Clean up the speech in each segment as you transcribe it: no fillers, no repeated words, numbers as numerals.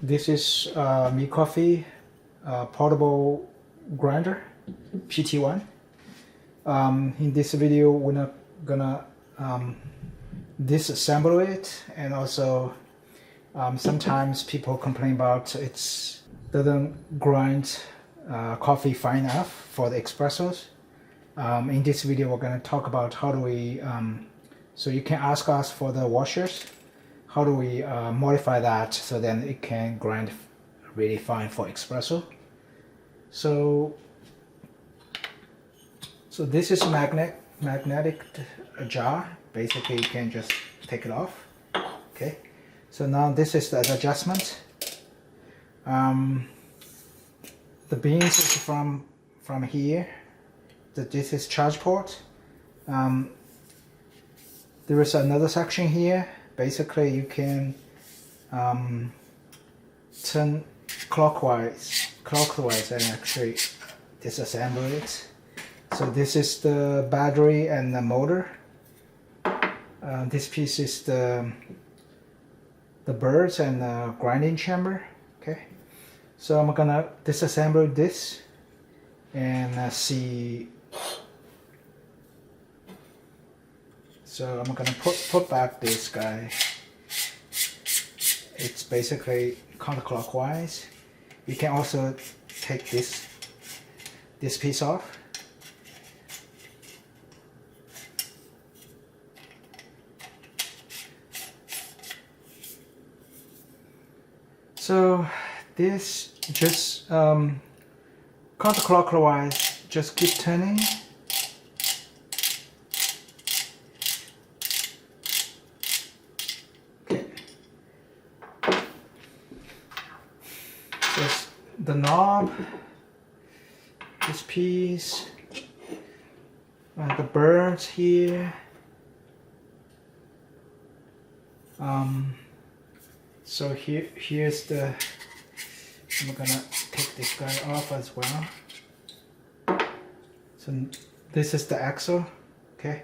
This is MiiCoffee portable grinder PT1. In this video, we're not gonna disassemble it, and also sometimes people complain about it doesn't grind coffee fine enough for the espressos. In this video, we're gonna talk about how do we so you can ask us for the washers. How do we modify that so then it can grind really fine for espresso? So this is magnetic jar. Basically, you can just take it off. Okay. So now this is the adjustment. The beans is from here. This is charge port. There is another section here. Basically, you can turn clockwise and actually disassemble it. So this is the battery and the motor. This piece is the birds and the grinding chamber. Okay, so I'm gonna disassemble this and see. So I'm gonna put back this guy. It's basically counterclockwise. You can also take this piece off. So this just counterclockwise, just keep turning. The knob, this piece, the birds here. So here's the. I'm gonna take this guy off as well. So this is the axle. Okay.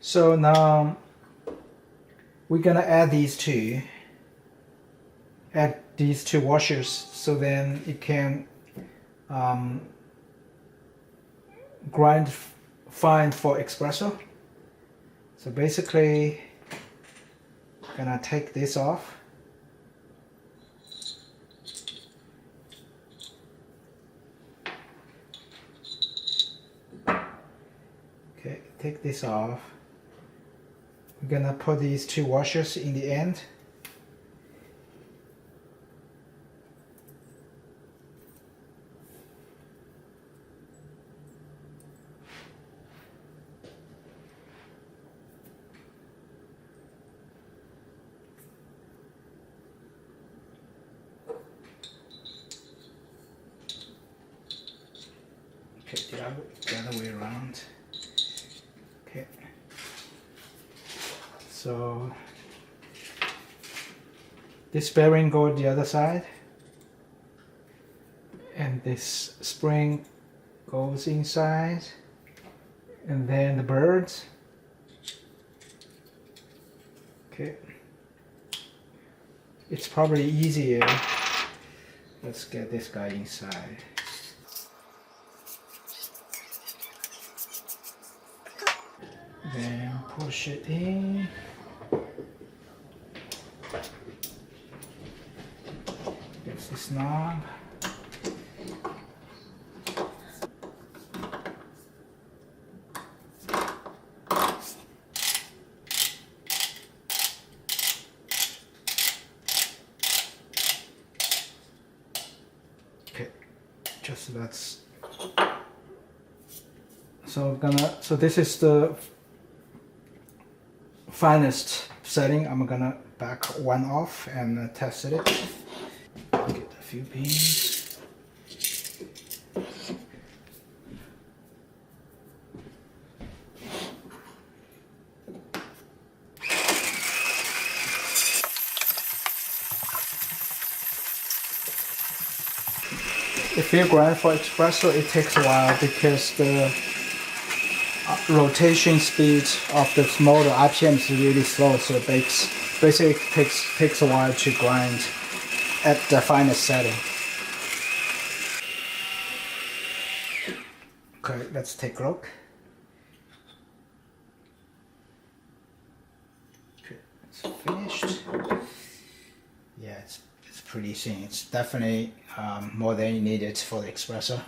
So now we're gonna add these two. Add these two washers so then it can grind fine for espresso. So basically, gonna take this off. Okay, take this off. We're gonna put these two washers in the end. Okay, the other way around. Okay. So this bearing goes the other side, and this spring goes inside, and then the birds. Okay. It's probably easier. Let's get this guy inside. Then push it in. There's this knob. Okay, just that's. So this is the finest setting. I'm gonna back one off and test it. Get a few pins. If you grind for espresso, it takes a while because the rotation speed of the motor RPM is really slow, so it basically takes a while to grind. at the finest setting. Okay, let's take a look. Okay, it's finished. Yeah, it's pretty thin. It's definitely more than you needed for the espresso.